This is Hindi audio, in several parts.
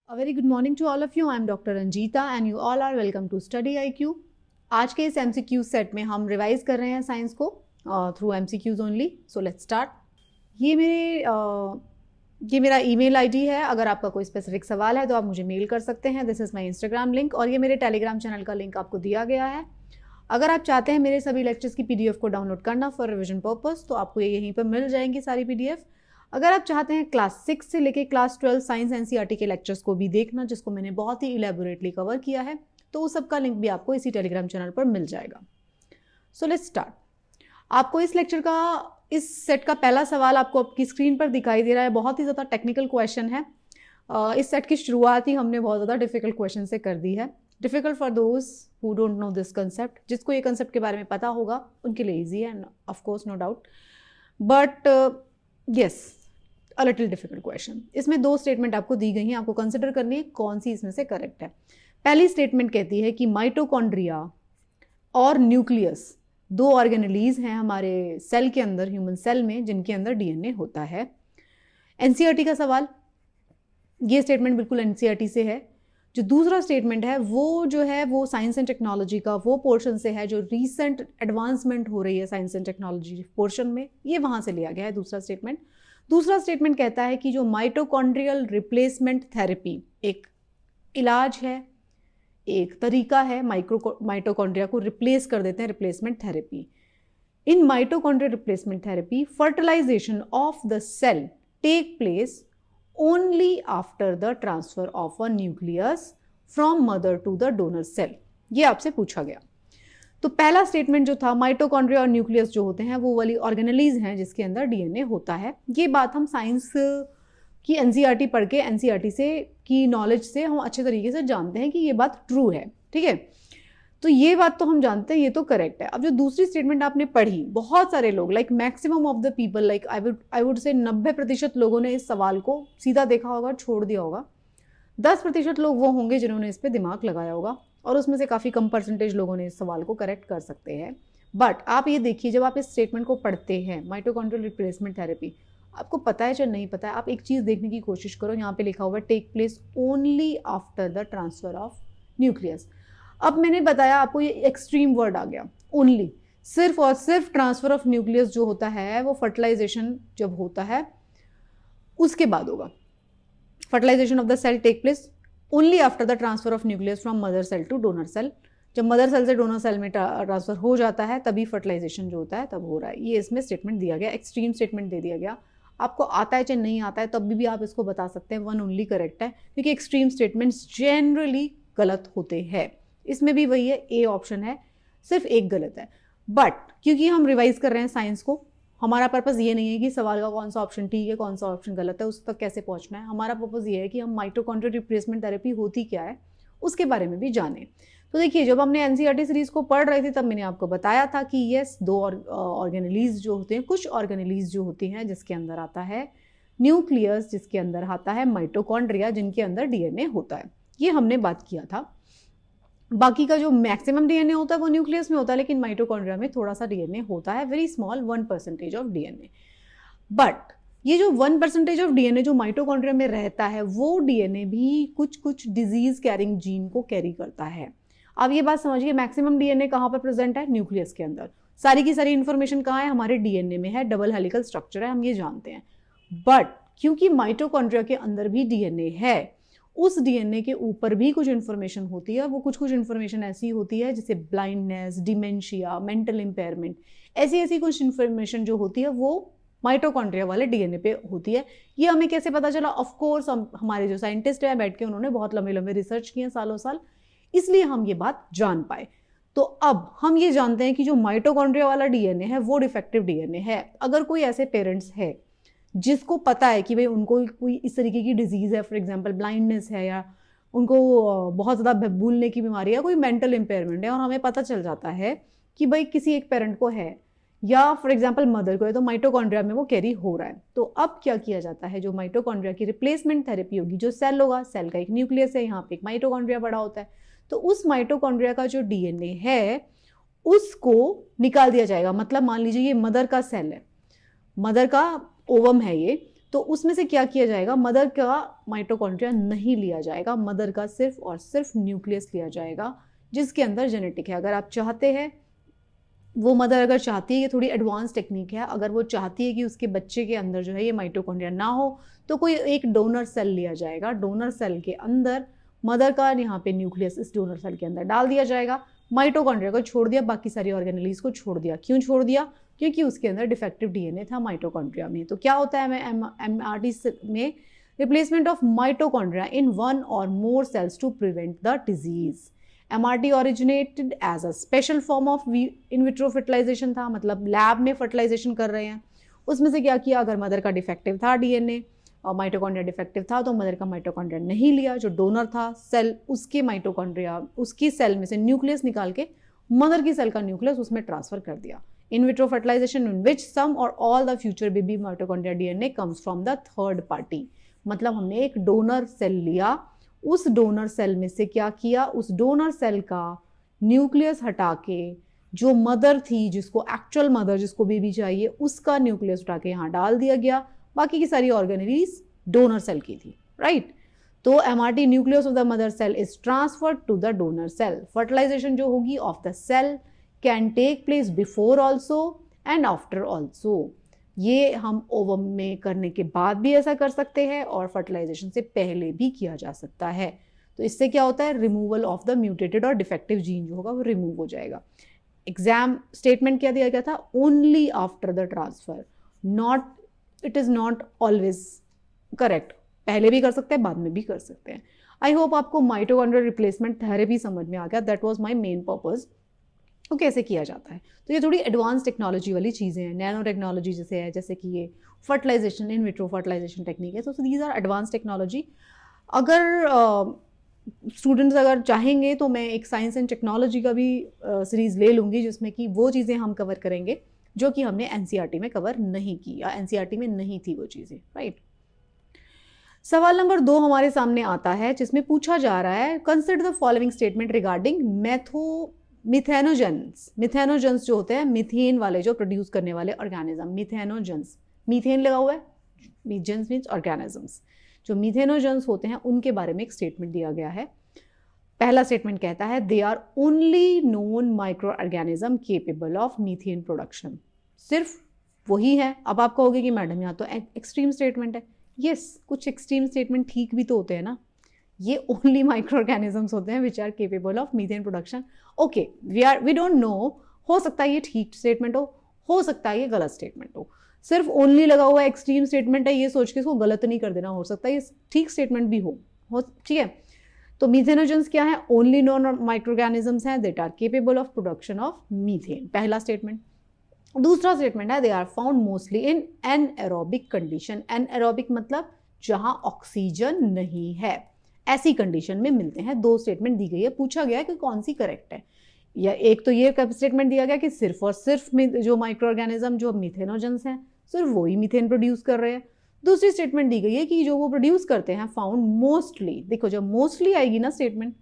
A very good morning to all of you. I am Dr. Ranjita and you all are welcome to Study IQ. आज के इस MCQ सेट में हम रिवाइज कर रहे हैं साइंस को through MCQs only. So let's start. ये मेरा ईमेल आईडी है. अगर आपका कोई स्पेसिफिक सवाल है तो आप मुझे मेल कर सकते हैं. This is my Instagram link और ये मेरे टेलीग्राम चैनल का लिंक आपको दिया गया है. अगर आप चाहते हैं मेरे सभी लेक्चर्स की PDF को डाउनलोड करना फॉर रिविजन पर्पस तो आपको ये यहीं पर मिल जाएंगी सारी PDF. अगर आप चाहते हैं क्लास 6 से लेके क्लास 12 साइंस NCERT के लेक्चर्स को भी देखना जिसको मैंने बहुत ही इलेबोरेटली कवर किया है तो उस सब का लिंक भी आपको इसी टेलीग्राम चैनल पर मिल जाएगा. So let's start. आपको इस लेक्चर का इस सेट का पहला सवाल आपको आपकी स्क्रीन पर दिखाई दे रहा है. बहुत ही ज़्यादा टेक्निकल क्वेश्चन है. इस सेट की शुरुआत ही हमने बहुत ज़्यादा डिफिकल्ट क्वेश्चन से कर दी है. Difficult for those who don't know this concept. जिसको ये कंसेप्ट के बारे में पता होगा उनके लिए ईजी है of course, no doubt. But yes, a little difficult question. इसमें दो स्टेटमेंट आपको दी गई हैं. आपको कंसिडर करनी है कौन सी इसमें से करेक्ट है. पहली स्टेटमेंट कहती है कि माइटोकॉन्ड्रिया और न्यूक्लियस दो ऑर्गेनेलीज हैं हमारे सेल के अंदर, ह्यूमन सेल में, जिनके अंदर DNA होता है. NCERT का सवाल. ये स्टेटमेंट बिल्कुल NCERT से है. जो दूसरा स्टेटमेंट है वो साइंस एंड टेक्नोलॉजी का वो पोर्शन से है जो रीसेंट एडवांसमेंट हो रही है साइंस एंड टेक्नोलॉजी पोर्शन में. ये वहाँ से लिया गया है दूसरा स्टेटमेंट. दूसरा स्टेटमेंट कहता है कि जो माइटोकॉन्ड्रियल रिप्लेसमेंट थेरेपी एक इलाज है, एक तरीका है, माइटोकॉन्ड्रिया को रिप्लेस कर देते हैं, replacement therapy. In mitochondrial replacement therapy fertilization of the cell take place only after the transfer of a nucleus from mother to the donor cell. ये आपसे पूछा गया. तो पहला स्टेटमेंट जो था, माइटोकॉन्ड्रिया और न्यूक्लियस जो होते हैं वो वाली ऑर्गेनेलीज हैं जिसके अंदर DNA होता है. ये बात हम साइंस की NCERT पढ़ के NCERT से की नॉलेज से हम अच्छे तरीके से जानते हैं कि ये बात ट्रू है. ठीक है, तो ये बात तो हम जानते हैं, ये तो करेक्ट है. अब जो दूसरी स्टेटमेंट आपने पढ़ी, बहुत सारे लोग like maximum of the people, like I would say 90% लोगों ने इस सवाल को सीधा देखा होगा, छोड़ दिया होगा. 10% लोग वो होंगे जिन्होंने इस पर दिमाग लगाया होगा और उसमें से काफ़ी कम परसेंटेज लोगों ने इस सवाल को करेक्ट कर सकते हैं. बट आप ये देखिए, जब आप इस स्टेटमेंट को पढ़ते हैं, माइटोकॉन्ड्रियल रिप्लेसमेंट थेरेपी, आपको पता है या नहीं पता है, आप एक चीज़ देखने की कोशिश करो. यहाँ पे लिखा हुआ है take place only after the transfer of nucleus. अब मैंने बताया आपको, ये एक्सट्रीम वर्ड आ गया, ओनली. सिर्फ और सिर्फ ट्रांसफर ऑफ न्यूक्लियस जो होता है वो फर्टिलाइजेशन जब होता है उसके बाद होगा. Fertilization of the cell take place only after the transfer of nucleus from mother cell to donor cell. जब मदर सेल से डोनर सेल में ट्रांसफर हो जाता है तभी फर्टिलाइजेशन जो होता है तब हो रहा है. ये इसमें स्टेटमेंट दिया गया, एक्सट्रीम स्टेटमेंट दे दिया गया. आपको आता है चाहे नहीं आता है तब भी आप इसको बता सकते हैं वन ओनली करेक्ट है, क्योंकि एक्सट्रीम स्टेटमेंट्स जनरली गलत होते हैं. इसमें भी वही है, A ऑप्शन है, सिर्फ एक गलत है. बट क्योंकि हम रिवाइज कर रहे हैं साइंस को, हमारा पर्पज़ ये नहीं है कि सवाल का कौन सा ऑप्शन ठीक है कौन सा ऑप्शन गलत है उस तक कैसे पहुंचना है. हमारा पर्पज़ ये है कि हम माइटोकॉन्ड्रियल रिप्लेसमेंट थेरेपी होती क्या है उसके बारे में भी जानें. तो देखिए, जब हमने NCERT सीरीज को पढ़ रहे थे तब मैंने आपको बताया था कि यस, दो ऑर्गेनेलीज जो होते हैं, कुछ ऑर्गेनेलीज जो होती हैं जिसके अंदर आता है न्यूक्लियस, जिसके अंदर आता है माइटोकॉन्ड्रिया, जिनके अंदर DNA होता है. ये हमने बात किया था. बाकी का जो मैक्सिमम DNA होता है वो न्यूक्लियस में होता है, लेकिन माइटोकॉन्ड्रिया में थोड़ा सा DNA होता है, very small 1% of DNA. But ये जो 1% ऑफ DNA जो माइटोकॉन्ड्रिया में रहता है वो DNA भी कुछ डिजीज कैरिंग जीन को कैरी करता है. अब ये बात समझिए, मैक्सिमम DNA कहाँ पर प्रेजेंट है? न्यूक्लियस के अंदर. सारी की सारी इन्फॉर्मेशन कहाँ है? हमारे DNA में है. डबल हेलिकल स्ट्रक्चर है, हम ये जानते हैं. बट क्योंकि माइटोकॉन्ड्रिया के अंदर भी DNA है, उस DNA के ऊपर भी कुछ इन्फॉर्मेशन होती है. वो कुछ इन्फॉर्मेशन ऐसी होती है जैसे ब्लाइंडनेस, डिमेंशिया, मेंटल इम्पेयरमेंट, ऐसी कुछ इन्फॉर्मेशन जो होती है वो माइटोकॉन्ड्रिया वाले DNA पे होती है. ये हमें कैसे पता चला? ऑफ कोर्स हमारे जो साइंटिस्ट हैं बैठ के उन्होंने बहुत लंबे रिसर्च किए सालों साल, इसलिए हम ये बात जान पाए. तो अब हम ये जानते हैं कि जो माइटोकॉन्ड्रिया वाला DNA है वो डिफेक्टिव DNA है. अगर कोई ऐसे पेरेंट्स है जिसको पता है कि भाई उनको कोई इस तरीके की डिजीज़ है, फॉर एग्जांपल ब्लाइंडनेस है, या उनको बहुत ज़्यादा भूलने की बीमारी है, कोई मेंटल इम्पेयरमेंट है, और हमें पता चल जाता है कि भाई किसी एक पेरेंट को है या फॉर एग्जांपल मदर को है, तो माइटोकॉन्ड्रिया में वो कैरी हो रहा है. तो अब क्या किया जाता है? जो माइटोकॉन्ड्रिया की रिप्लेसमेंट थेरेपी होगी, जो सेल होगा, सेल का एक न्यूक्लियस है, यहाँ पे एक माइटोकॉन्ड्रिया बड़ा होता है, तो उस माइटोकॉन्ड्रिया का जो DNA है उसको निकाल दिया जाएगा. मतलब मान लीजिए ये मदर का सेल है, मदर का ओवम है ये, तो उसमें से क्या किया जाएगा, मदर का माइटोकॉन्ड्रिया नहीं लिया जाएगा, मदर का सिर्फ और सिर्फ न्यूक्लियस लिया जाएगा जिसके अंदर जेनेटिक है। अगर आप चाहते हैं, वो मदर अगर चाहती है, ये थोड़ी एडवांस टेक्निक है, अगर वो चाहती है कि उसके बच्चे के अंदर जो है ये माइटोकॉन्ड्रिया ना हो, तो कोई एक डोनर सेल लिया जाएगा, डोनर सेल के अंदर मदर का यहाँ पे न्यूक्लियस इस डोनर सेल के अंदर डाल दिया जाएगा, माइटोकॉन्ड्रिया को छोड़ दिया, बाकी सारी ऑर्गेनेलीज को छोड़ दिया। क्यों छोड़ दिया? क्योंकि उसके अंदर डिफेक्टिव डीएनए था माइटोकॉन्ड्रिया में। तो क्या होता है एमआरटी में, replacement of mitochondria in one और more cells to prevent the disease. MRT originated as a special form of in vitro fertilization था, मतलब लैब में फर्टिलाइजेशन कर रहे हैं। उसमें से क्या किया, अगर मदर का डिफेक्टिव था डीएनए और माइटोकॉन्ड्रिया डिफेक्टिव था, तो मदर का माइटोकॉन्ड्रिया नहीं लिया, जो डोनर था सेल उसके माइटोकॉन्ड्रिया, उसकी सेल में से न्यूक्लियस निकाल के मदर की सेल का न्यूक्लियस उसमें ट्रांसफर कर दिया। इन विट्रो फर्टिलाइजेशन इन विच सम और all the future baby mitochondria DNA comes from the third party. मतलब हमने एक डोनर सेल लिया, उस डोनर सेल में से क्या किया, उस डोनर सेल का न्यूक्लियस हटा के जो मदर थी, जिसको एक्चुअल मदर, जिसको बेबी चाहिए, उसका न्यूक्लियस उठा के यहाँ डाल दिया गया, बाकी की सारी ऑर्गेनेलीज डोनर सेल की थी, राइट। तो MRT nucleus of the mother cell is transferred to the donor cell. Fertilization जो होगी of the cell can take place before also and after also. ये हम ओवम में करने के बाद भी ऐसा कर सकते हैं और फर्टिलाइजेशन से पहले भी किया जा सकता है। तो इससे क्या होता है, रिमूवल ऑफ द म्यूटेटेड और डिफेक्टिव जीन जो होगा वो रिमूव हो जाएगा। एग्जाम स्टेटमेंट क्या दिया गया था, only after the transfer, not, it is not always correct, पहले भी कर सकते हैं, बाद में भी कर सकते हैं। आई होप आपको माइटोकॉन्ड्रियल रिप्लेसमेंट थेरेपी समझ में आ गया। That was my main purpose, तो कैसे किया जाता है। तो ये थोड़ी एडवांस टेक्नोलॉजी वाली चीज़ें हैं, नैनो टेक्नोलॉजी जैसे है, जैसे कि ये fertilization, in vitro fertilization technique है, तो दीज आर एडवांस टेक्नोलॉजी। अगर स्टूडेंट्स अगर चाहेंगे तो मैं एक साइंस एंड टेक्नोलॉजी का भी सीरीज़ ले लूँगी, जिसमें कि वो चीज़ें हम कवर करेंगे जो कि हमने एनसीईआरटी में कवर नहीं की या एनसीईआरटी में नहीं थी वो चीज़ें, राइट। सवाल नंबर 2 हमारे सामने आता है, जिसमें पूछा जा रहा है, consider the following statement regarding methanogens. Methanogens जो होते हैं मीथेन वाले, जो प्रोड्यूस करने वाले ऑर्गेनिज्म, मिथेनोजेंस, मीथेन लगा हुआ है, मीथेन्स मीन्स ऑर्गेनिजम्स, जो मिथेनोजेंस होते हैं उनके बारे में एक स्टेटमेंट दिया गया है। पहला स्टेटमेंट कहता है, they are only known micro organism capable of methane production. सिर्फ वही है। अब आप कहोगे कि मैडम यहाँ तो एक्सट्रीम स्टेटमेंट है। यस, कुछ एक्सट्रीम स्टेटमेंट ठीक भी तो होते हैं ना। ये ओनली माइक्रो ऑर्गेनिजम्स होते हैं which are capable of methane production. Okay, we don't know, हो सकता है ये ठीक स्टेटमेंट हो सकता है ये गलत स्टेटमेंट हो। सिर्फ ओनली लगा हुआ एक्सट्रीम स्टेटमेंट है, ये सोच के इसको गलत नहीं कर देना, हो सकता है ये ठीक स्टेटमेंट भी हो, ठीक है। तो मीथेनोजेंस क्या है, ओनली नॉन माइक्रो ऑर्गेनिजम्स हैं that are capable of production of methane, पहला स्टेटमेंट। दूसरा स्टेटमेंट है, they are found mostly in anaerobic condition. Anaerobic मतलब जहां ऑक्सीजन नहीं है, ऐसी कंडीशन में मिलते हैं। 2 स्टेटमेंट दी गई है, पूछा गया है कि कौन सी करेक्ट है। या एक तो ये स्टेटमेंट दिया गया कि सिर्फ और सिर्फ जो माइक्रो ऑर्गेनिज्म जो मीथेनोजेंस हैं सिर्फ वही मीथेन प्रोड्यूस कर रहे हैं। दूसरी स्टेटमेंट दी गई है कि जो वो प्रोड्यूस करते हैं फाउंड मोस्टली, देखो जब मोस्टली आएगी ना स्टेटमेंट,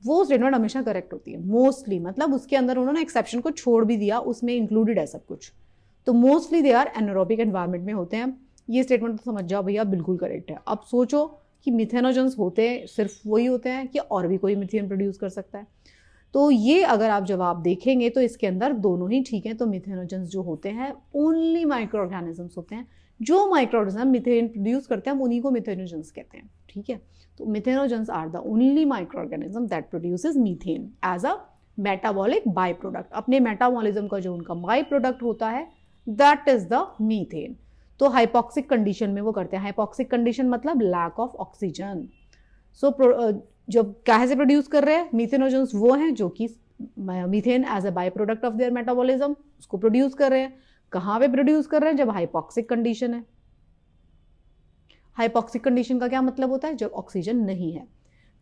वो स्टेटमेंट हमेशा करेक्ट होती है। मोस्टली मतलब उसके अंदर उन्होंने एक्सेप्शन को छोड़ भी दिया, उसमें इंक्लूडेड है सब कुछ। तो mostly they are anaerobic environment में होते हैं, ये स्टेटमेंट तो समझ जाओ भैया बिल्कुल करेक्ट है। अब सोचो कि मिथेनोजेंस होते हैं सिर्फ वही होते हैं कि और भी कोई मिथेन प्रोड्यूस कर सकता है। तो ये अगर आप जवाब देखेंगे तो इसके अंदर दोनों ही ठीक है। तो मिथेनोजेंस जो होते हैं ओनली माइक्रो ऑर्गेनिजम्स होते हैं, जो माइक्रो ऑर्गेनिज्म मिथेन प्रोड्यूस करते हैं हम उन्हीं को मिथेनोजेंस कहते हैं, ठीक है। तो methanogens are the only micro organism that produces methane as a metabolic by product. अपने मेटाबॉलिज्म का जो उनका बाई प्रोडक्ट होता है दैट इज द मीथेन। तो हाइपोक्सिक कंडीशन में वो करते हैं। हाइपोक्सिक कंडीशन मतलब लैक ऑफ ऑक्सीजन। सो जब काहे से प्रोड्यूस कर रहे हैं, मिथेनोजेंस वो हैं जो कि methane as a by product of their metabolism उसको प्रोड्यूस कर रहे हैं। कहाँ पे प्रोड्यूस कर रहे हैं, जब हाइपोक्सिक कंडीशन है। हाइपोक्सिक कंडीशन का क्या मतलब होता है, जब ऑक्सीजन नहीं है।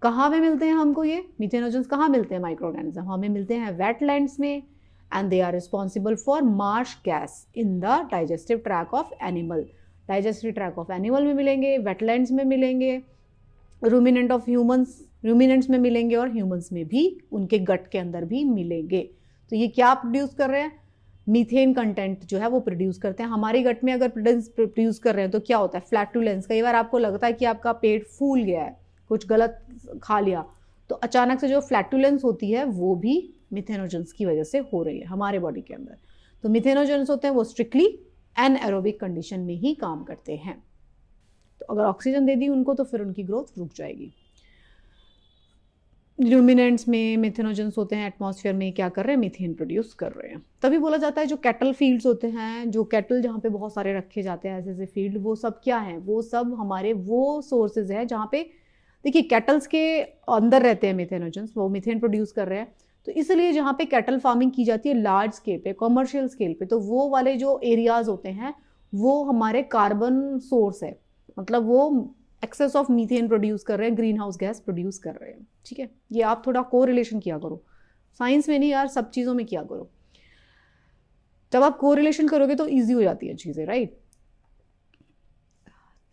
कहाँ पे मिलते हैं हमको ये मिथेनोजेंस, कहाँ मिलते हैं माइक्रो ऑर्गेनिज्म, हमें मिलते हैं वेटलैंड्स में, and they are responsible for marsh gas in the digestive tract of animal. Digestive tract of animal में मिलेंगे, वेटलैंड्स में मिलेंगे, रूमिनेंट ऑफ ह्यूमंस, रूमिनेंट्स में मिलेंगे और ह्यूमंस में भी, उनके गट के अंदर भी मिलेंगे। तो ये क्या प्रोड्यूस कर रहे हैं, मीथेन कंटेंट जो है वो प्रोड्यूस करते हैं। हमारी गट में अगर प्रोड्यूस कर रहे हैं तो क्या होता है, फ्लैटुलेंस। कई बार आपको लगता है कि आपका पेट फूल गया है, कुछ गलत खा लिया, तो अचानक से जो फ्लैटुलेंस होती है वो भी मिथेनोजेंस की वजह से हो रही है हमारे बॉडी के अंदर। तो मिथेनोजेंस होते हैं वो स्ट्रिक्टली एनएरोबिक कंडीशन में ही काम करते हैं। तो अगर ऑक्सीजन दे दी उनको तो फिर उनकी ग्रोथ रुक जाएगी। ल्यूमिनेंट्स में मिथेनोजेंस होते हैं, एटमॉस्फेयर में क्या कर रहे हैं, मीथेन प्रोड्यूस कर रहे हैं। तभी बोला जाता है जो कैटल फील्ड्स होते हैं, जो कैटल जहाँ पे बहुत सारे रखे जाते हैं ऐसे ऐसे फील्ड, वो सब क्या है, वो सब हमारे वो सोर्सेज है जहाँ पे देखिए कैटल्स के अंदर रहते हैं मिथेनोजेंस, वो मीथेन प्रोड्यूस कर रहे हैं। तो इसलिए जहाँ पे कैटल फार्मिंग की जाती है लार्ज स्केल पे, कमर्शियल स्केल पे, तो वो वाले जो एरियाज होते हैं वो हमारे कार्बन सोर्स है, मतलब वो एक्सेस ऑफ मीथेन प्रोड्यूस कर रहे हैं, ग्रीन हाउस गैस प्रोड्यूस कर रहे हैं। ठीक है, ये आप थोड़ा को रिलेशन किया करो, साइंस में नहीं यार, सब चीज़ों में किया करो। जब आप को रिलेशन करोगे तो ईजी हो जाती है चीज़ें, राइट।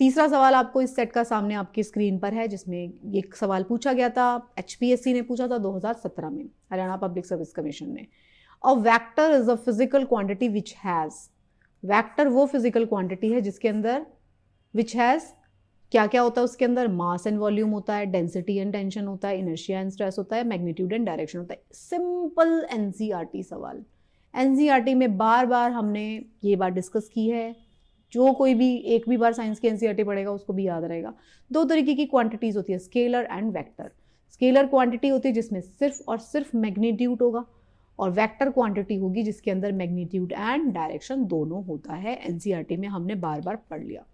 तीसरा सवाल आपको इस सेट का सामने आपकी स्क्रीन पर है, जिसमें एक सवाल पूछा गया था, HPSC ने पूछा था 2017 में, हरियाणा पब्लिक सर्विस कमीशन ने। A vector is a physical quantity which has, vector वो फिजिकल क्वांटिटी है जिसके अंदर विच हैज़ क्या क्या होता है, उसके अंदर मास एंड वॉल्यूम होता है, डेंसिटी एंड टेंशन होता है, इनर्शिया एंड स्ट्रेस होता है, मैग्नीट्यूड एंड डायरेक्शन होता है। सिंपल NCERT सवाल, NCERT में बार बार हमने ये बात डिस्कस की है, जो कोई भी एक भी बार साइंस की NCERT पढ़ेगा उसको भी याद रहेगा। दो तरीके की क्वांटिटीज होती है, scalar and vector. Scalar quantity होती है जिसमें सिर्फ और सिर्फ मैग्नीट्यूड होगा, और वेक्टर क्वांटिटी होगी जिसके अंदर मैग्नीट्यूड एंड डायरेक्शन दोनों होता है। NCERT में हमने बार बार पढ़ लिया।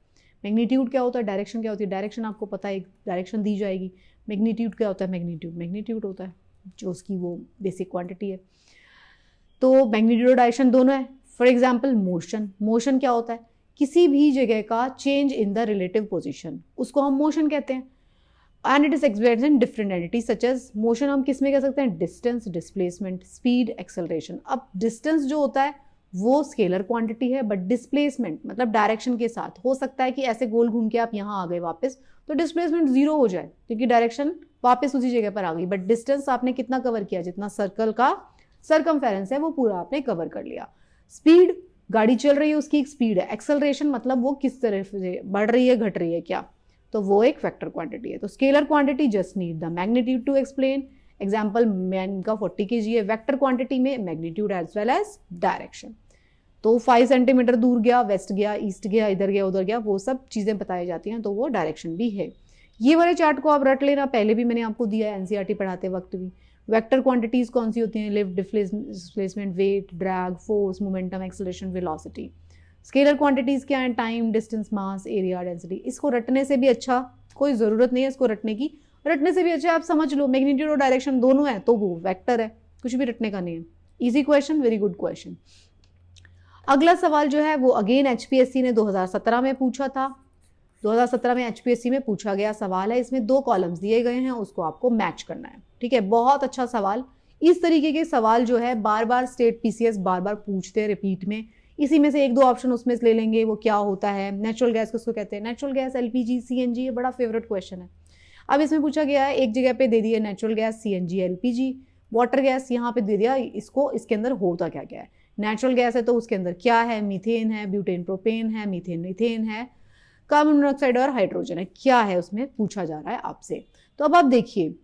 मैग्नीट्यूड क्या होता है, डायरेक्शन क्या होती है, डायरेक्शन आपको पता है, एक डायरेक्शन दी जाएगी। मैग्नीट्यूड क्या होता है, मैग्नीट्यूड होता है जो उसकी वो बेसिक क्वांटिटी है। तो मैग्नीट्यूड और डायरेक्शन दोनों है। फॉर एग्जाम्पल मोशन क्या होता है, किसी भी जगह का change in the relative position, उसको हम मोशन कहते हैं। And it is expressed in different entities such as, motion हम किस में कह सकते हैं, डिस्टेंस, डिस्प्लेसमेंट, स्पीड, एक्सेलरेशन। अब डिस्टेंस जो होता है वो स्केलर क्वांटिटी है, बट डिस्प्लेसमेंट मतलब डायरेक्शन के साथ हो सकता है कि ऐसे गोल घूम के आप यहाँ आ गए वापस, तो डिस्प्लेसमेंट 0 हो जाए क्योंकि डायरेक्शन वापस उसी जगह पर आ गई, बट डिस्टेंस आपने कितना कवर किया, जितना सर्कल का सर्कमफेरेंस है वो पूरा आपने कवर कर लिया। स्पीड, गाड़ी चल रही है उसकी एक स्पीड है। एक्सेलरेशन मतलब वो किस तरह से बढ़ रही है, घट रही है क्या, तो वो एक वेक्टर क्वांटिटी है। तो scalar quantity just need the magnitude to explain. Example man का 40 kg है, वेक्टर क्वांटिटी में magnitude as well as direction. तो 5 सेंटीमीटर दूर गया, वेस्ट गया, ईस्ट गया, इधर गया, उधर गया, वो सब चीज़ें बताई जाती हैं, तो वो डायरेक्शन भी है। ये वाले चार्ट को आप रट लेना, पहले भी मैंने आपको दिया है NCERT पढ़ाते वक्त भी। वेक्टर क्वांटिटीज कौन सी होती हैं, lift, displacement, weight, drag, force, momentum, acceleration, velocity. Scalar quantities क्या है, time, distance, mass, area, density. इसको रटने से भी अच्छा, कोई ज़रूरत नहीं है इसको रटने की, रटने से भी अच्छा आप समझ लो मैग्नीट्यूड और डायरेक्शन दोनों है तो वो वेक्टर है, कुछ भी रटने का नहीं है। Easy question, very good question. अगला सवाल जो है वो अगेन HPSC ने 2017 में पूछा था। 2017 में HPSC में पूछा गया सवाल है, इसमें 2 कॉलम्स दिए गए हैं, उसको आपको मैच करना है। ठीक है, बहुत अच्छा सवाल। इस तरीके के सवाल जो है बार बार स्टेट PCS बार बार पूछते हैं रिपीट में। इसी में से 1-2 ऑप्शन उसमें से ले लेंगे, वो क्या होता है, नेचुरल गैस किसको कहते हैं, नेचुरल गैस, LPG, CNG, ये बड़ा फेवरेट क्वेश्चन है। अब इसमें पूछा गया है, एक जगह पे दे दिया natural gas, CNG, LPG, water gas यहाँ पे दे दिया, इसको इसके अंदर होता क्या क्या है। नेचुरल गैस है तो उसके अंदर क्या है, मीथेन है, ब्यूटेन प्रोपेन है, मीथेन मीथेन है, कार्बन मोनोऑक्साइड और हाइड्रोजन है, क्या है उसमें पूछा जा रहा है आपसे। तो अब आप देखिए,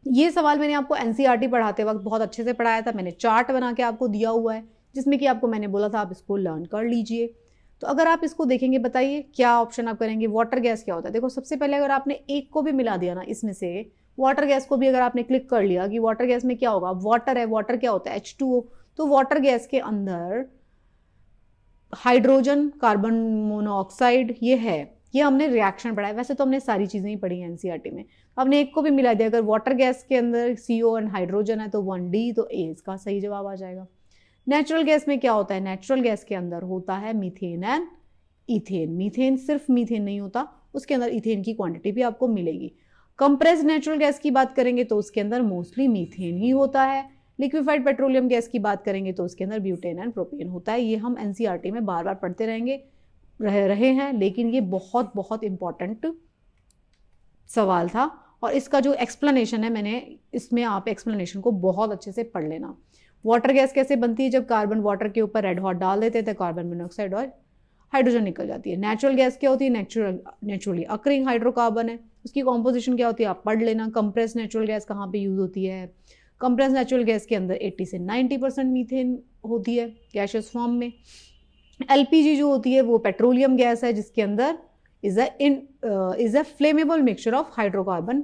ये सवाल मैंने आपको NCERT पढ़ाते वक्त बहुत अच्छे से पढ़ाया था, मैंने चार्ट बना के आपको दिया हुआ है जिसमें कि आपको मैंने बोला था आप इसको लर्न कर लीजिए। तो अगर आप इसको देखेंगे, बताइए क्या ऑप्शन आप करेंगे। वाटर गैस क्या होता है, देखो सबसे पहले अगर आपने एक को भी मिला दिया ना इसमें से, वाटर गैस को भी अगर आपने क्लिक कर लिया कि वाटर गैस में क्या होगा, वाटर है, वाटर क्या होता है, H2O, तो वाटर गैस के अंदर हाइड्रोजन, कार्बन मोनोऑक्साइड, ये है, ये हमने रिएक्शन पढ़ा है। वैसे तो हमने सारी चीज़ें ही पढ़ी हैं NCERT में, हमने एक को भी मिला दिया, अगर वाटर गैस के अंदर CO एंड हाइड्रोजन है तो 1D, तो A इसका सही जवाब आ जाएगा। नेचुरल गैस में क्या होता है, नेचुरल गैस के अंदर होता है मीथेन एंड इथेन। मीथेन सिर्फ मीथेन नहीं होता, उसके अंदर इथेन की क्वांटिटी भी आपको मिलेगी। कंप्रेस्ड नेचुरल गैस की बात करेंगे तो उसके अंदर मोस्टली मीथेन ही होता है। लिक्विफाइड पेट्रोलियम गैस की बात करेंगे तो उसके अंदर ब्यूटेन एंड प्रोपेन होता है। ये हम NCERT में बार बार पढ़ते रहे हैं, लेकिन ये बहुत बहुत इंपॉर्टेंट सवाल था। और इसका जो एक्सप्लेनेशन है, मैंने इसमें आप एक्सप्लेनेशन को बहुत अच्छे से पढ़ लेना। वाटर गैस कैसे बनती है? जब कार्बन वाटर के ऊपर रेड हॉट डाल देते हैं तो कार्बन मोनोऑक्साइड और हाइड्रोजन निकल जाती है। नेचुरल गैस क्या होती है? नेचुरली अकरिंग हाइड्रोकार्बन है। उसकी कॉम्पोजिशन क्या होती है आप पढ़ लेना। कंप्रेस नेचुरल गैस कहाँ पे यूज होती है? कंप्रेस नेचुरल गैस के अंदर 80 से 90% मीथेन होती है गैसियस फॉर्म में। एलपीजी जो होती है वो पेट्रोलियम गैस है जिसके अंदर is a flammable mixture of hydrocarbon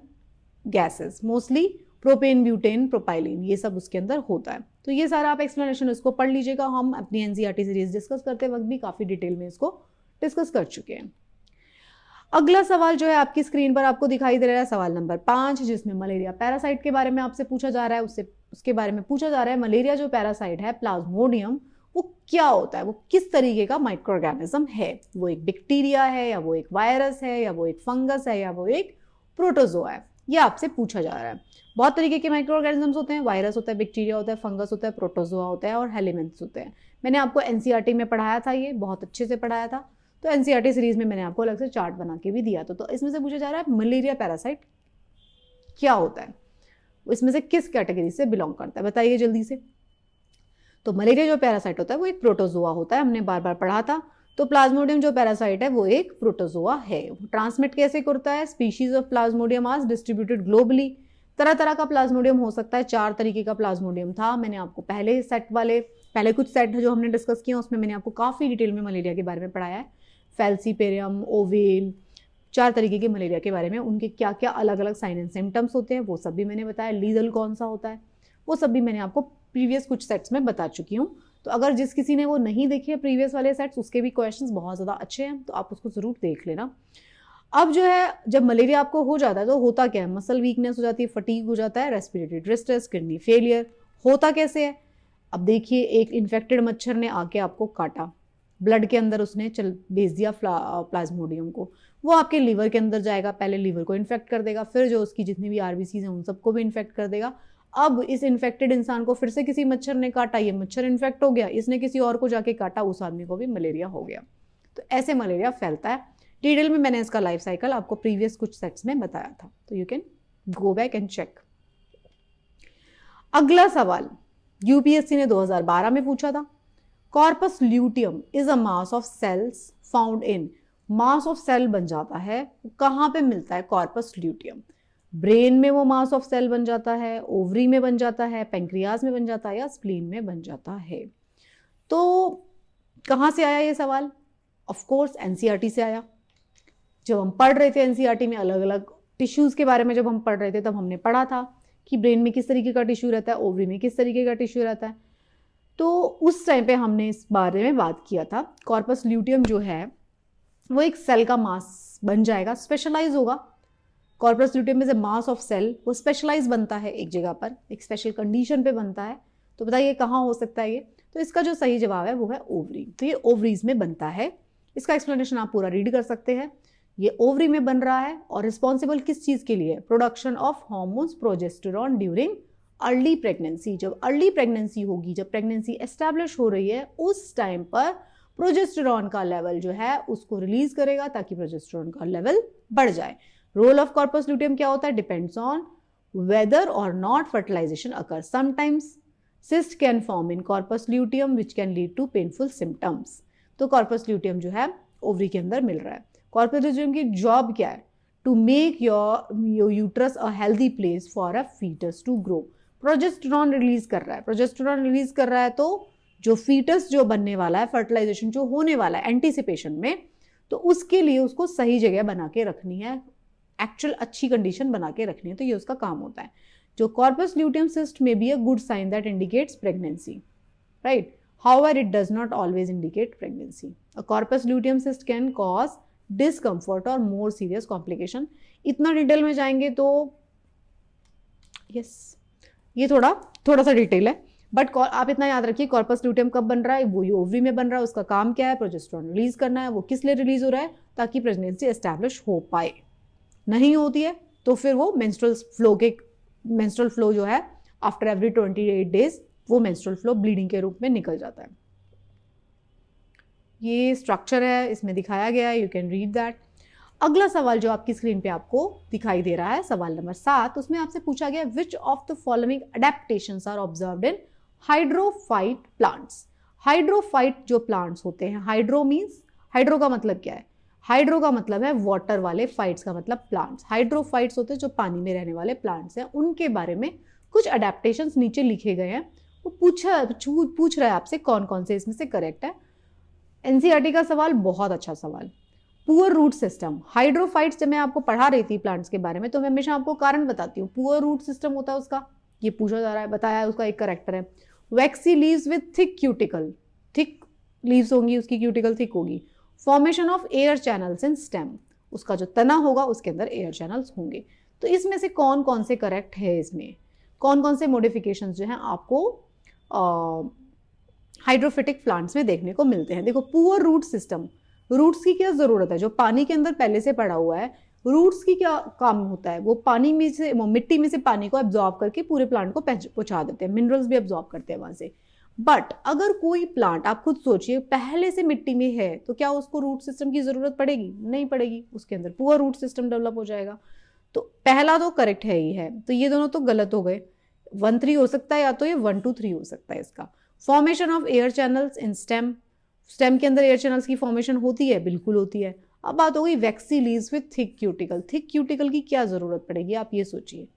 gases, mostly propane, butane, propylene, ये सब उसके अंदर होता है। तो ये सारा आप एक्सप्लेनेशन इसको पढ़ लीजिएगा। हम अपनी एनसीईआरटी सीरीज डिस्कस करते वक्त भी काफ़ी डिटेल में इसको डिस्कस कर चुके हैं। अगला सवाल जो है आपकी स्क्रीन पर आपको दिखाई दे रहा है, सवाल नंबर 5, जिसमें मलेरिया पैरासाइट के बारे में आपसे पूछा जा रहा है। उसके बारे में पूछा जा रहा है मलेरिया जो पैरासाइट है प्लाज्मोडियम, वो क्या होता है, वो किस तरीके का माइक्रो ऑर्गेनिज्म है? वो एक बैक्टीरिया है या वो एक वायरस है या वो एक फंगस है या वो एक प्रोटोजोआ है? ये आपसे पूछा जा रहा है। बहुत तरीके के माइक्रो ऑर्गेनिजम्स होते हैं, वायरस होता है, बैक्टीरिया होता है, फंगस होता है, प्रोटोजोआ होता है और हेलिमेंट्स होते हैं। मैंने आपको एनसीईआरटी में पढ़ाया था, ये बहुत अच्छे से पढ़ाया था। तो एनसीईआरटी सीरीज में मैंने आपको अलग से चार्ट बना के भी दिया था। तो इसमें से पूछा जा रहा है मलेरिया पैरासाइट क्या होता है, इसमें से किस कैटेगरी से बिलोंग करता है, बताइए जल्दी से। तो मलेरिया जो पैरासाइट होता है वो एक प्रोटोजोआ होता है, हमने बार बार पढ़ा था। तो प्लाज्मोडियम जो पैरासाइट है वो एक प्रोटोजोआ है। ट्रांसमिट कैसे करता है? Species of plasmodium are distributed globally. तरह तरह का प्लाज्मोडियम हो सकता है, 4 तरीके का प्लाज्मोडियम था। मैंने आपको पहले कुछ सेट जो हमने डिस्कस किया उसमें मैंने आपको काफ़ी डिटेल में मलेरिया के बारे में पढ़ाया है। फैल्सीपेरियम, ओवेल, 4 तरीके के मलेरिया के बारे में, उनके क्या क्या अलग अलग साइन एंड सिम्टम्स होते हैं वो सब भी मैंने बताया। लीगल कौन सा होता है वो सब भी मैंने आपको प्रीवियस कुछ सेट्स में बता चुकी हूँ। तो अगर जिस किसी ने वो नहीं देखे प्रीवियस वाले सेट्स, उसके भी क्वेश्चंस बहुत ज़्यादा अच्छे हैं, तो आप उसको ज़रूर देख लेना। अब जो है जब मलेरिया आपको हो जाता है तो होता क्या है? मसल वीकनेस हो जाती है, फटीग हो जाता है, रेस्पिरेटरी डिस्ट्रेस, किडनी फेलियर। होता कैसे है? अब देखिए, एक इन्फेक्टेड मच्छर ने आके आपको काटा, ब्लड के अंदर उसने भेज दिया प्लाज्मोडियम को, वो आपके लीवर के अंदर जाएगा, पहले लीवर को इन्फेक्ट कर देगा, फिर जो उसकी जितनी भी आरबीसीज हैं उन सबको भी इन्फेक्ट कर देगा। अब इस इन्फेक्टेड इंसान को फिर से किसी मच्छर ने काटा, ये मच्छर इन्फेक्ट हो गया, इसने किसी और को जाके काटा, उस आदमी को भी मलेरिया हो गया। तो ऐसे मलेरिया फैलता है। डिटेल में मैंने इसका लाइफ साइकिल आपको प्रीवियस कुछ सेट्स में बताया था, तो you can go back and check. अगला सवाल यूपीएससी ने 2012 में पूछा था। Corpus luteum is a mass of cells found in, mass of cell बन जाता है, कहाँ पे मिलता है कॉर्पस ल्यूटियम? ब्रेन में वो मास ऑफ सेल बन जाता है, ओवरी में बन जाता है, पेंक्रियाज में बन जाता है या स्प्लीन में बन जाता है? तो कहाँ से आया ये सवाल? ऑफ कोर्स एनसीईआरटी से आया। जब हम पढ़ रहे थे एनसीईआरटी में अलग अलग टिश्यूज़ के बारे में जब हम पढ़ रहे थे, तब हमने पढ़ा था कि ब्रेन में किस तरीके का टिश्यू रहता है, ओवरी में किस तरीके का टिश्यू रहता है। तो उस टाइम पे हमने इस बारे में बात किया था। कॉर्पस ल्यूटियम जो है वो एक सेल का मास बन जाएगा, स्पेशलाइज होगा। कॉर्पस ल्यूटियम में से मास ऑफ सेल वो स्पेशलाइज बनता है एक जगह पर, एक स्पेशल कंडीशन पे बनता है। तो बताइए कहाँ हो सकता है ये? तो इसका जो सही जवाब है वो है ओवरी। तो ये ओवरीज में बनता है। इसका एक्सप्लेनेशन आप पूरा रीड कर सकते हैं। ये ओवरी में बन रहा है और रिस्पॉन्सिबल किस चीज़ के लिए? Production of hormones progesterone during early pregnancy. जब अर्ली प्रेगनेंसी होगी, जब प्रेगनेंसी एस्टैब्लिश हो रही है, उस टाइम पर प्रोजेस्टेरॉन का लेवल जो है उसको रिलीज करेगा ताकि प्रोजेस्टेरॉन का लेवल बढ़ जाए। रोल ऑफ कॉर्पस ल्यूटियम क्या होता है? Depends on whether or not fertilization occur. Sometimes cyst can form in corpus luteum which can lead to painful symptoms। तो corpus luteum जो है ओवरी के अंदर मिल रहा है। corpus luteum की जॉब क्या है? To make your uterus a healthy place for a fetus to grow। Progesterone release कर रहा है, प्रोजेस्टेरॉन रिलीज कर रहा है तो जो फीटस जो बनने वाला है, फर्टिलाइजेशन जो होने वाला है एंटीसिपेशन में, तो उसके लिए उसको सही जगह बना के रखनी है, एक्चुअल अच्छी कंडीशन बना के रखनी है। तो ये उसका काम होता है। जो corpus luteum cyst may be a good sign that indicates pregnancy, right? However, it does not always indicate pregnancy। A corpus luteum cyst can cause discomfort or more serious complication। इतना डिटेल में जाएंगे तो यस, ये थोड़ा सा डिटेल है, बट आप इतना याद रखिए corpus luteum कब बन रहा है? वो ओवरी में बन रहा है। उसका काम क्या है? प्रोजेस्टेरॉन रिलीज करना है। वो किस लिए रिलीज हो रहा है? ताकि प्रेगनेंसी एस्टैब्लिश हो पाए। नहीं होती है तो फिर वो मेंस्ट्रुअल फ्लो जो है आफ्टर एवरी 28 डेज वो मेंस्ट्रुअल फ्लो ब्लीडिंग के रूप में निकल जाता है। ये स्ट्रक्चर है, इसमें दिखाया गया है, यू कैन रीड दैट। अगला सवाल जो आपकी स्क्रीन पे आपको दिखाई दे रहा है, सवाल नंबर 7, उसमें आपसे पूछा गया which of the following adaptations are observed in hydrophyte plants. Hydrophyte जो प्लांट्स होते हैं, हाइड्रो मीन्स, हाइड्रो का मतलब क्या है? हाइड्रो का मतलब है वाटर वाले, फाइट्स का मतलब प्लांट्स। हाइड्रोफाइट्स होते हैं जो पानी में रहने वाले प्लांट्स हैं। उनके बारे में कुछ अडेप्टेशंस नीचे लिखे गए हैं। वो पूछ रहा है आपसे कौन कौन से इसमें से करेक्ट है। एनसीईआरटी का सवाल, बहुत अच्छा सवाल। पुअर रूट सिस्टम, हाइड्रोफाइट्स जब मैं आपको पढ़ा रही थी प्लांट्स के बारे में तो मैं हमेशा आपको कारण बताती हूँ। पुअर रूट सिस्टम होता है उसका, ये पूछा जा रहा है, बताया है, उसका एक करेक्टर है। Waxy leaves with thick cuticle, thick leaves होंगी, उसकी क्यूटिकल थिक होगी। Formation of air channels in stem, उसका जो तना होगा उसके अंदर एयर चैनल्स होंगे। तो इसमें से कौन कौन से करेक्ट है, इसमें कौन कौन से मॉडिफिकेशंस जो हैं आपको हाइड्रोफिटिक प्लांट्स में देखने को मिलते हैं। देखो, पुअर रूट सिस्टम, रूट्स की क्या जरूरत है? जो पानी के अंदर पहले से पड़ा हुआ है, रूट्स की क्या काम होता है? वो पानी में से, वो मिट्टी में से पानी को एब्जॉर्ब करके पूरे प्लांट को पहुंचा देते हैं, मिनरल्स भी एब्जॉर्ब करते हैं वहां से। बट अगर कोई प्लांट, आप खुद सोचिए, पहले से मिट्टी में है तो क्या उसको रूट सिस्टम की जरूरत पड़ेगी? नहीं पड़ेगी, उसके अंदर पुअर रूट सिस्टम डेवलप हो जाएगा। तो पहला तो करेक्ट है ही है, तो ये दोनों तो गलत हो गए। 1 3 हो सकता है, या तो ये 1 2 3 हो सकता है इसका। Formation of air channels in stem, stem के अंदर एयर चैनल्स की फॉर्मेशन होती है, बिल्कुल होती है। अब बात हो गई waxy leaves with thick cuticle. Thick cuticle की क्या जरूरत पड़ेगी, आप ये सोचिए।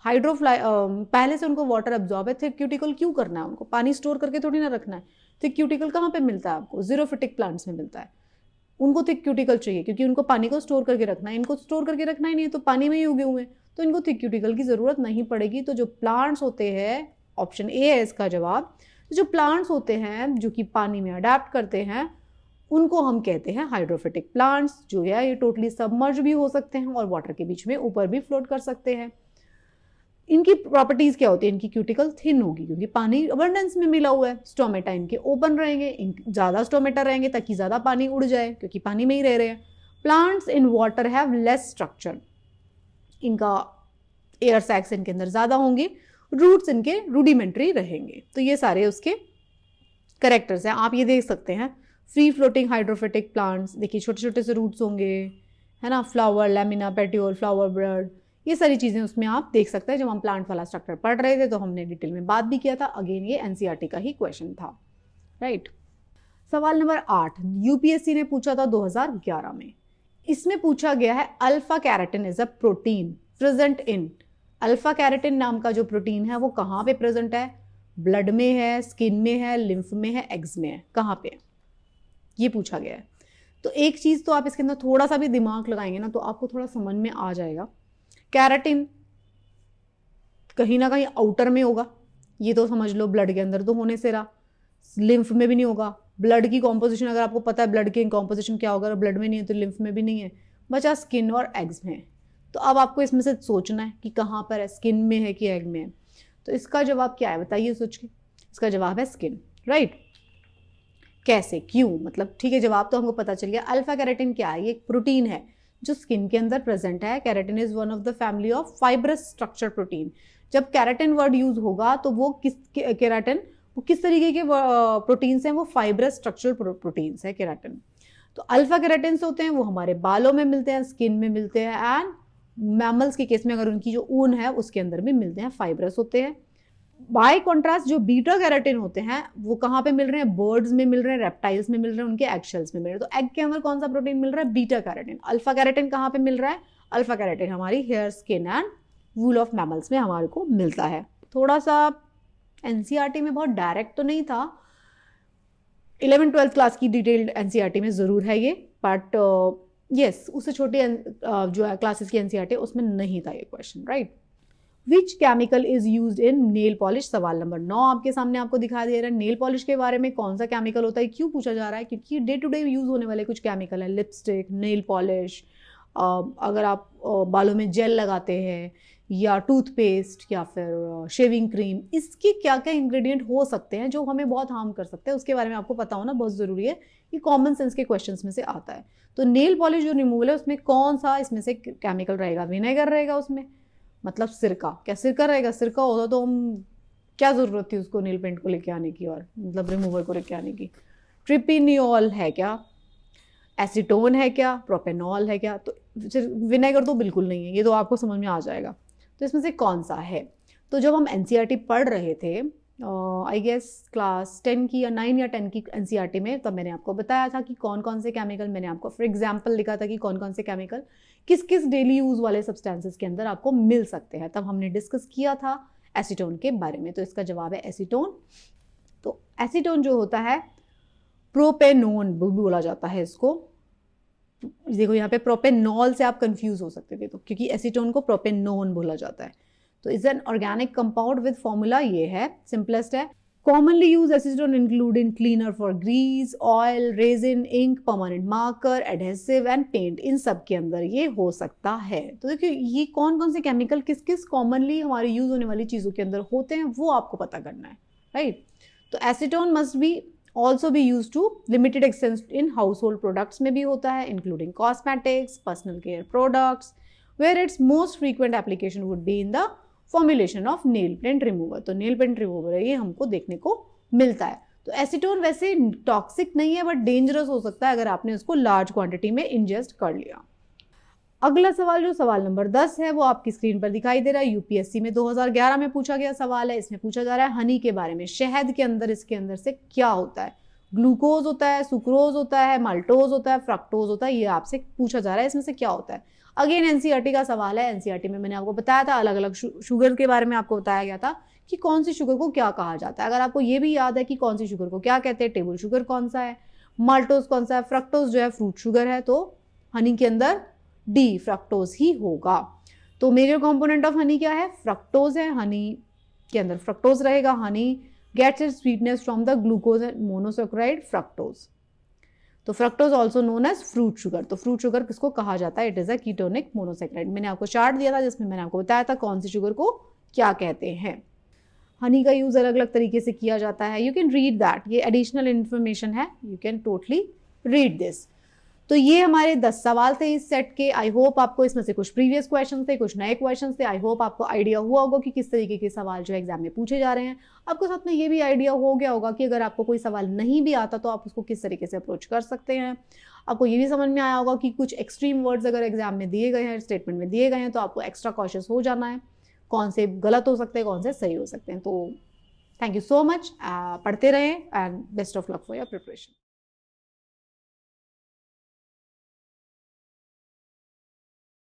हाइड्रोफ्लाई पहले से उनको वाटर एब्जॉर्ब है, थिक क्यूटिकल क्यों करना है? उनको पानी स्टोर करके थोड़ी ना रखना है। थिक क्यूटिकल कहाँ पे मिलता है आपको? जीरोफिटिक प्लांट्स में मिलता है। उनको थिक क्यूटिकल चाहिए क्योंकि उनको पानी को स्टोर करके रखना है। इनको स्टोर करके रखना ही नहीं है, तो पानी में ही उगे हुए हैं, तो इनको थिक क्यूटिकल की जरूरत नहीं पड़ेगी। तो जो प्लांट्स होते हैं, ऑप्शन ए है इसका जवाब। जो प्लांट्स होते हैं जो कि पानी में अडेप्ट करते हैं, उनको हम कहते हैं हाइड्रोफिटिक प्लांट्स। जो है ये टोटली सबमर्ज भी हो सकते हैं और वाटर के बीच में ऊपर भी फ्लोट कर सकते हैं। इनकी प्रॉपर्टीज क्या होती है? इनकी क्यूटिकल थिन होगी क्योंकि पानी अबंडेंस में मिला हुआ है। स्टोमेटा इनके ओपन रहेंगे, ज्यादा स्टोमेटा रहेंगे ताकि ज्यादा पानी उड़ जाए क्योंकि पानी में ही रह रहे हैं। Plants in water have less structure, इनका एयर सैक्स इनके अंदर ज्यादा होंगे, रूट्स इनके रूडिमेंट्री रहेंगे। तो ये सारे उसके करेक्टर्स हैं, आप ये देख सकते हैं। फ्री फ्लोटिंग हाइड्रोफिटिक प्लांट्स, देखिए छोटे छोटे से रूट्स होंगे, है ना। Flower, lamina, petiole, flower bird, ये सारी चीज़ें उसमें आप देख सकते हैं। जब हम प्लांट वाला स्ट्रक्चर पढ़ रहे थे तो हमने डिटेल में बात भी किया था। अगेन ये एनसीईआरटी का ही क्वेश्चन था, राइट। सवाल नंबर 8 यूपीएससी ने पूछा था 2011 में। इसमें पूछा गया है alpha keratin is a protein present in, alpha keratin नाम का जो प्रोटीन है वो कहाँ पे प्रेजेंट है? ब्लड में है, स्किन में है, लिम्फ में है, एग्स में है, कहाँ पे? ये पूछा गया है। तो एक चीज तो आप इसके अंदर थोड़ा सा भी दिमाग लगाएंगे ना तो आपको थोड़ा समझ में आ जाएगा। कैरेटिन कहीं ना कहीं आउटर में होगा, ये तो समझ लो। ब्लड के अंदर तो होने से रहा, लिम्फ में भी नहीं होगा। ब्लड की कॉम्पोजिशन अगर आपको पता है ब्लड की कॉम्पोजिशन क्या होगा, ब्लड में नहीं है तो लिम्फ में भी नहीं है, बचा स्किन और एग्स में। तो अब आपको इसमें से सोचना है कि कहाँ पर है, स्किन में है कि एग में है। तो इसका जवाब क्या है बताइए सोच के? इसका जवाब है स्किन, राइट। कैसे, क्यों? मतलब ठीक है, जवाब तो हमको पता चल गया। अल्फा कैरेटिन क्या है? ये एक प्रोटीन है जो स्किन के अंदर प्रेजेंट है। Keratin is one of the family of fibrous structure protein. जब कैरेटिन वर्ड यूज होगा तो वो कैरेटिन वो किस तरीके के प्रोटीन्स हैं? वो फाइब्रस स्ट्रक्चरल प्रोटीन्स है कैरेटिन। तो अल्फा कैरेटिन्स होते हैं वो हमारे बालों में मिलते हैं, स्किन में मिलते हैं, एंड मैमल्स के केस में अगर उनकी जो ऊन है उसके अंदर भी मिलते हैं, फाइब्रस होते हैं। बाय कॉन्ट्रास्ट जो बीटा कैरेटिन होते हैं वो कहाँ पे मिल रहे हैं? बर्ड्स में मिल रहे हैं, रेप्टाइल्स में मिल रहे हैं, उनके एगशेल्स में मिल रहे हैं। तो एग के अंदर कौन सा प्रोटीन मिल रहा है? Beta keratin. अल्फा कैरेटिन कहाँ पे मिल रहा है? अल्फा कैरेटिन हमारी hair, skin and wool of mammals में हमारे को मिलता है। थोड़ा सा एनसीईआरटी में बहुत डायरेक्ट तो नहीं था, 11th 12th क्लास की डिटेल्ड एनसीईआरटी में जरूर है ये, बट यस उससे छोटी जो है क्लासेस की एनसीईआरटी उसमें नहीं था ये question, right. Which chemical is used in nail polish? सवाल नंबर 9 आपके सामने आपको दिखाई दे रहा है। नेल पॉलिश के बारे में कौन सा केमिकल होता है, क्यों पूछा जा रहा है? क्योंकि डे टू डे यूज होने वाले कुछ केमिकल है। लिपस्टिक, नेल पॉलिश, अगर आप बालों में जेल लगाते हैं या टूथपेस्ट या फिर शेविंग क्रीम, इसके क्या क्या इंग्रेडिएंट हो सकते हैं जो हमें बहुत हार्म कर सकते हैं, उसके बारे में आपको पता होना बहुत ज़रूरी है। ये कॉमन सेंस के क्वेश्चंस में से आता है। तो नेल पॉलिश जो रिमूवल है उसमें कौन सा इसमें से केमिकल रहेगा? विनेगर रहेगा उसमें, मतलब सिरका। क्या सिरका रहेगा? सिरका होता तो हम क्या ज़रूरत थी उसको नेल पेंट को लेके आने की और मतलब रिमूवर को लेके आने की? ट्रिपिनियोल है क्या? एसीटोन है क्या? प्रोपेनॉल है क्या? तो विनेगर तो बिल्कुल नहीं है, ये तो आपको समझ में आ जाएगा। तो इसमें से कौन सा है? तो जब हम एनसीईआरटी पढ़ रहे थे आई गेस क्लास 10 की या 9 या 10 की एनसीईआरटी में, तब मैंने आपको बताया था कि कौन कौन से केमिकल, मैंने आपको फॉर एग्जांपल लिखा था कि कौन कौन से केमिकल किस किस डेली यूज़ वाले सब्सटेंसेस के अंदर आपको मिल सकते हैं। तब हमने डिस्कस किया था एसीटोन के बारे में। तो इसका जवाब है एसीटोन। तो एसीटोन जो होता है प्रोपेनोन भी बोला जाता है इसको। देखो यहाँ पे प्रोपेनॉल से आप कंफ्यूज हो सकते थे, तो क्योंकि एसीटोन को प्रोपेनोन बोला जाता है। तो is an organic compound with formula ये है, सिंपलेस्ट है। Commonly use acetone include in cleaner for grease, oil, resin, ink, permanent marker, adhesive and paint, इन सब के अंदर ये हो सकता है। तो देखिए ये कौन कौन से केमिकल किस किस कॉमनली हमारे यूज होने वाली चीज़ों के अंदर होते हैं वो आपको पता करना है, राइट। तो acetone must be also be used to limited extent in household products में भी होता है, including cosmetics, personal care products, where its most frequent application would be in the formulation of nail paint remover। तो nail paint remover है ये हमको देखने को मिलता है। तो एसीटोन वैसे टॉक्सिक नहीं है बट डेंजरस हो सकता है अगर आपने उसको लार्ज क्वांटिटी में इंजेस्ट कर लिया। अगला सवाल जो सवाल नंबर 10 है वो आपकी स्क्रीन पर दिखाई दे रहा है। यूपीएससी में 2011 में पूछा गया सवाल है। इसमें पूछा जा रहा है हनी के बारे में, शहद के अंदर इसके अंदर से क्या होता है। ग्लूकोज होता है, सुक्रोज होता है, माल्टोज होता है, फ्रक्टोज होता है, ये आपसे पूछा जा रहा है इसमें से क्या होता है। अगेन एनसीईआरटी का सवाल है। एनसीईआरटी में मैंने आपको बताया था अलग अलग शुगर के बारे में आपको बताया गया था कि कौन सी शुगर को क्या कहा जाता है। अगर आपको ये भी याद है कि कौन सी शुगर को क्या कहते हैं, टेबल शुगर कौन सा है, माल्टोज कौन सा है, फ्रक्टोज जो है फ्रूट शुगर है, तो हनी के अंदर डी फ्रक्टोज ही होगा। तो मेजर कंपोनेंट ऑफ हनी क्या है, फ्रक्टोज है। हनी के अंदर फ्रक्टोज रहेगा। Honey gets its sweetness from the glucose and monosaccharide fructose. तो fructose also known as fruit sugar. तो फ्रूट शुगर किसको कहा जाता है, it is a ketonic monosaccharide. मैंने आपको चार्ट दिया था जिसमें मैंने आपको बताया था कौन सी शुगर को क्या कहते हैं। हनी का यूज अलग अलग तरीके से किया जाता है। यू कैन रीड दैट, ये एडिशनल इन्फॉर्मेशन है, you can totally read this. तो ये हमारे 10 सवाल थे इस सेट के। आई होप आपको इसमें से कुछ प्रीवियस क्वेश्चन थे, कुछ नए क्वेश्चन थे। आई होप आपको आइडिया हुआ होगा कि किस तरीके के सवाल जो है एग्जाम में पूछे जा रहे हैं। आपको साथ में ये भी आइडिया हो गया होगा कि अगर आपको कोई सवाल नहीं भी आता तो आप उसको किस तरीके से अप्रोच कर सकते हैं। आपको ये भी समझ में आया होगा कि कुछ एक्सट्रीम वर्ड्स अगर एग्जाम में दिए गए हैं, स्टेटमेंट में दिए गए हैं, तो आपको एक्स्ट्रा कॉशियस हो जाना है, कौन से गलत हो सकते हैं, कौन से सही हो सकते हैं। तो थैंक यू सो मच, पढ़ते रहें and best of luck for your preparation.